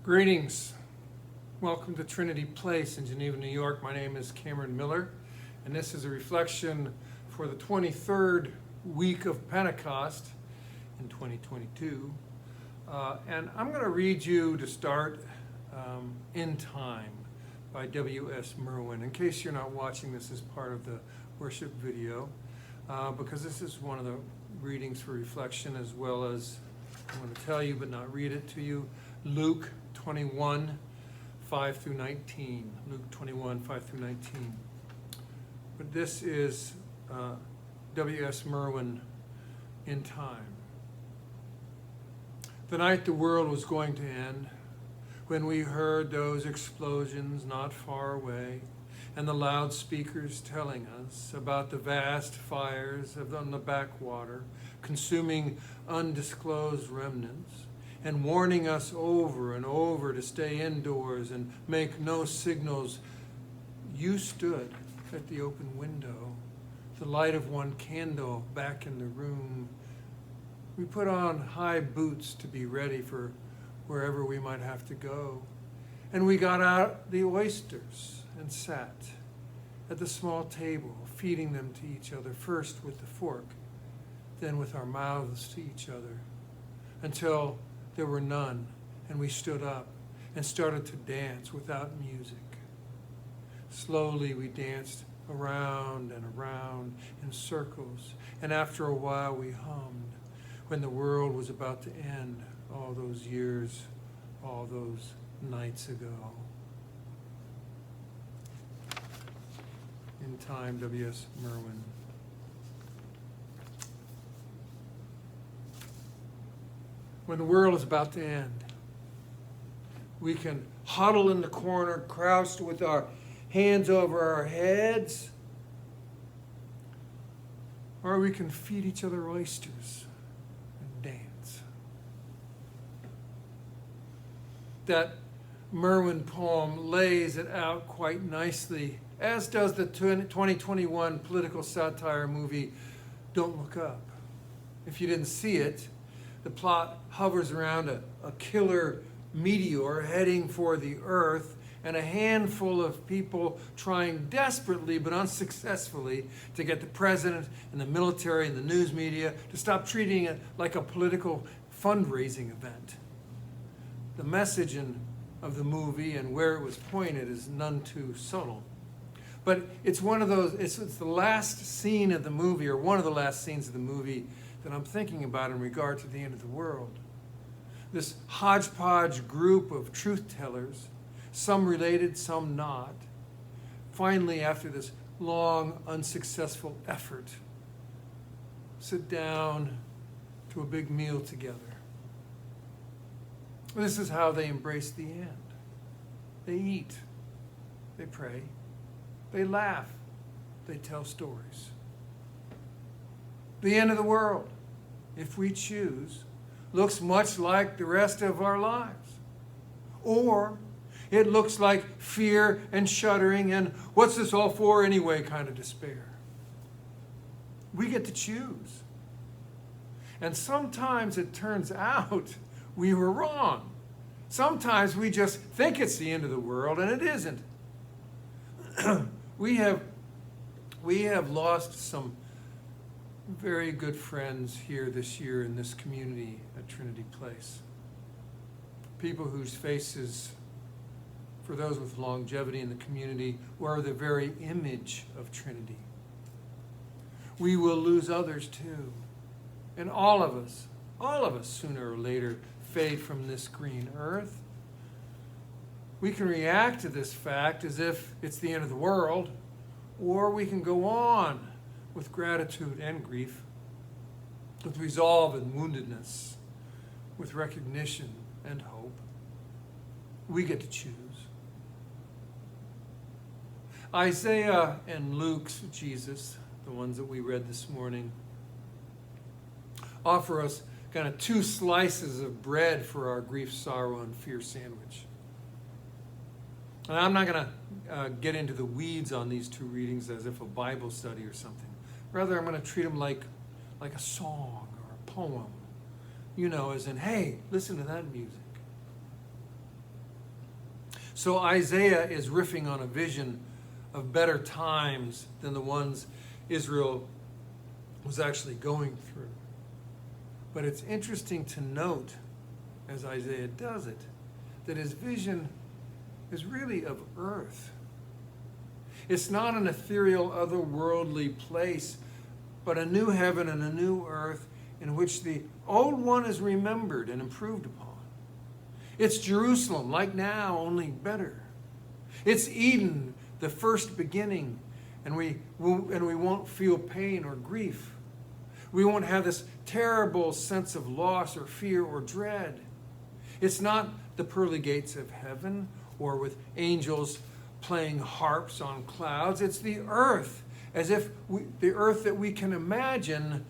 Greetings. Welcome to Trinity Place in Geneva, New York. My name is Cameron Miller, and this is a reflection for the 23rd week of Pentecost in 2022. And I'm going to read you to start In Time by W.S. Merwin, in case you're not watching this as part of the worship video, because this is one of the readings for reflection, as well as I'm going to tell you but not read it to you, Luke 21, 5 through 19. Luke 21, 5 through 19. But this is W.S. Merwin, In Time. The night the world was going to end, when we heard those explosions not far away, and the loudspeakers telling us about the vast fires on the backwater, consuming undisclosed remnants, and warning us over and over to stay indoors and make no signals, you stood at the open window, the light of one candle back in the room. We put on high boots to be ready for wherever we might have to go. And we got out the oysters and sat at the small table, feeding them to each other, first with the fork, then with our mouths to each other, until there were none, and we stood up and started to dance without music. Slowly we danced around and around in circles, and after a while we hummed, when the world was about to end, all those years, all those nights ago. In Time, W.S. Merwin. When the world is about to end, we can huddle in the corner, crouched with our hands over our heads, or we can feed each other oysters and dance. That Merwin poem lays it out quite nicely, as does the 2021 political satire movie Don't Look Up. If you didn't see it, the plot hovers around a killer meteor heading for the Earth, and a handful of people trying desperately but unsuccessfully to get the president and the military and the news media to stop treating it like a political fundraising event. The message of the movie and where it was pointed is none too subtle. But it's one of those, it's the last scene of the movie, or one of the last scenes of the movie, that I'm thinking about in regard to the end of the world. This hodgepodge group of truth tellers, some related, some not, finally, after this long, unsuccessful effort, sit down to a big meal together. This is how they embrace the end. They eat, they pray, they laugh, they tell stories. The end of the world, if we choose, looks much like the rest of our lives. Or it looks like fear and shuddering and what's this all for anyway kind of despair. We get to choose. And sometimes it turns out we were wrong. Sometimes we just think it's the end of the world and it isn't. We have lost some very good friends here this year in this community at Trinity Place. People whose faces, for those with longevity in the community, were the very image of Trinity. We will lose others too. And all of us, sooner or later, fade from this green earth. We can react to this fact as if it's the end of the world, or we can go on with gratitude and grief, with resolve and woundedness, with recognition and hope. We get to choose. Isaiah and Luke's Jesus, the ones that we read this morning, offer us kind of two slices of bread for our grief, sorrow, and fear sandwich. And I'm not going to get into the weeds on these two readings as if a Bible study or something. Rather, I'm going to treat them like a song or a poem. You know, as in, hey, listen to that music. So Isaiah is riffing on a vision of better times than the ones Israel was actually going through. But it's interesting to note, as Isaiah does it, that his vision is really of earth. It's not an ethereal, otherworldly place, but a new heaven and a new earth in which the old one is remembered and improved upon. It's Jerusalem, like now, only better. It's Eden, the first beginning, and we won't feel pain or grief. We won't have this terrible sense of loss or fear or dread. It's not the pearly gates of heaven or with angels playing harps on clouds. It's the earth, as if the earth that we can imagine,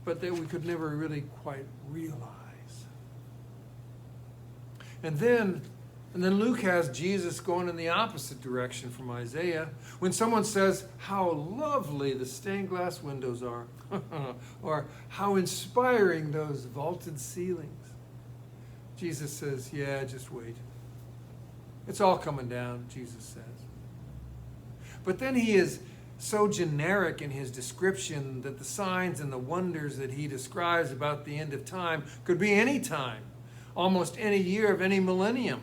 but that we could never really quite realize. And then Luke has Jesus going in the opposite direction from Isaiah. When someone says how lovely the stained glass windows are, or how inspiring those vaulted ceilings, Jesus says, yeah, just wait. It's all coming down, Jesus says. But then he is so generic in his description that the signs and the wonders that he describes about the end of time could be any time, almost any year of any millennium.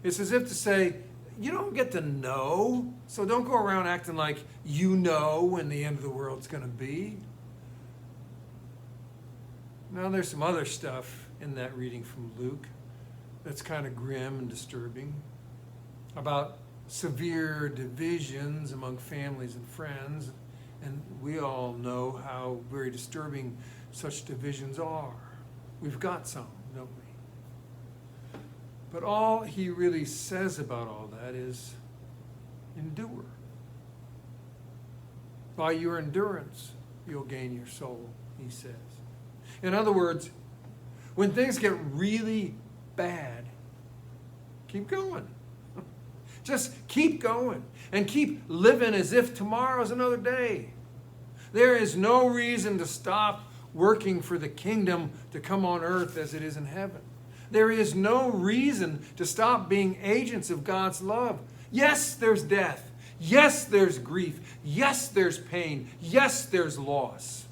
It's as if to say, you don't get to know, so don't go around acting like you know when the end of the world's going to be. Now, there's some other stuff in that reading from Luke that's kind of grim and disturbing, about severe divisions among families and friends, and we all know how very disturbing such divisions are. We've got some, don't we? But all he really says about all that is endure. By your endurance, you'll gain your soul, he says. In other words, when things get really bad, keep going. Just keep going and keep living as if tomorrow's another day. There is no reason to stop working for the kingdom to come on earth as it is in heaven. There is no reason to stop being agents of God's love. Yes, there's death. Yes, there's grief. Yes, there's pain. Yes, there's loss.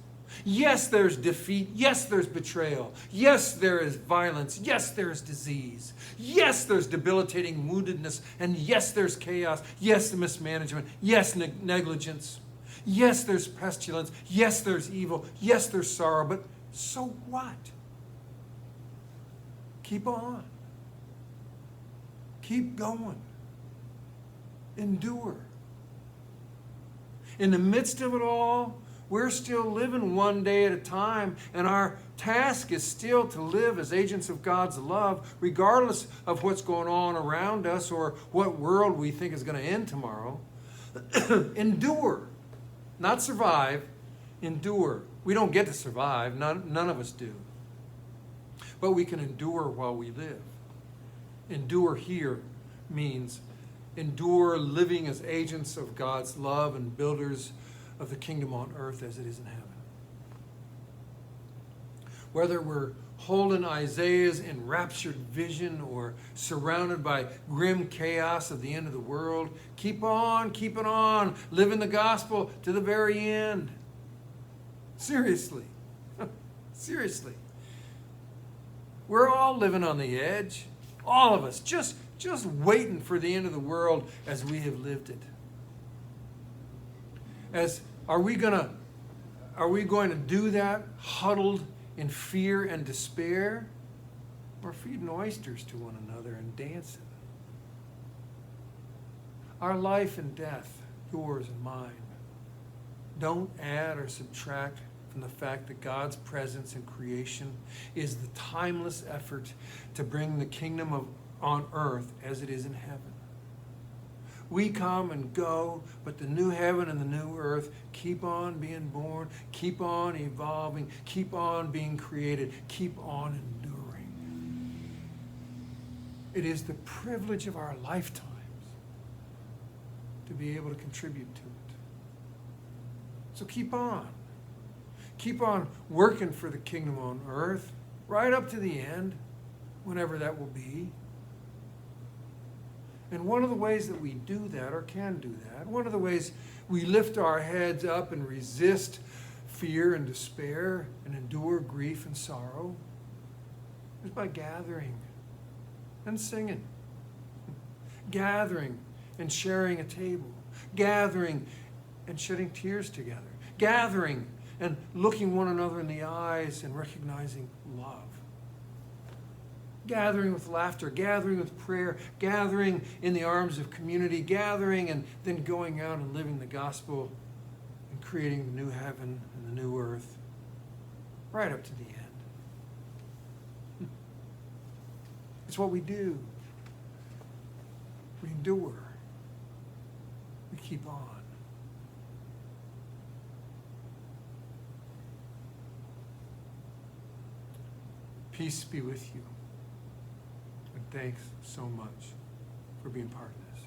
Yes, there's defeat. Yes, there's betrayal. Yes, there is violence. Yes, there is disease. Yes, there's debilitating woundedness. And yes, there's chaos. Yes, mismanagement. Yes, negligence. Yes, there's pestilence. Yes, there's evil. Yes, there's sorrow. But so what? Keep on. Keep going. Endure. In the midst of it all, we're still living one day at a time, and our task is still to live as agents of God's love, regardless of what's going on around us or what world we think is going to end tomorrow. Endure. Not survive. Endure. We don't get to survive. None of us do. But we can endure while we live. Endure here means endure living as agents of God's love and builders of the kingdom on earth as it is in heaven. Whether we're holding Isaiah's enraptured vision or surrounded by grim chaos of the end of the world, keep on keeping on, living the gospel to the very end. Seriously. Seriously. We're all living on the edge. All of us. Just waiting for the end of the world as we have lived it. Are we going to do that huddled in fear and despair, or feeding oysters to one another and dancing? Our life and death, yours and mine, don't add or subtract from the fact that God's presence in creation is the timeless effort to bring the kingdom on earth as it is in heaven. We come and go, but the new heaven and the new earth keep on being born, keep on evolving, keep on being created, keep on enduring. It is the privilege of our lifetimes to be able to contribute to it. So keep on. Keep on working for the kingdom on earth, right up to the end, whenever that will be. And one of the ways that we do that, or can do that, one of the ways we lift our heads up and resist fear and despair and endure grief and sorrow is by gathering and singing. Gathering and sharing a table. Gathering and shedding tears together. Gathering and looking one another in the eyes and recognizing love. Gathering with laughter, gathering with prayer, gathering in the arms of community, gathering and then going out and living the gospel and creating the new heaven and the new earth right up to the end. It's what we do. We endure. We keep on. Peace be with you. And thanks so much for being part of this.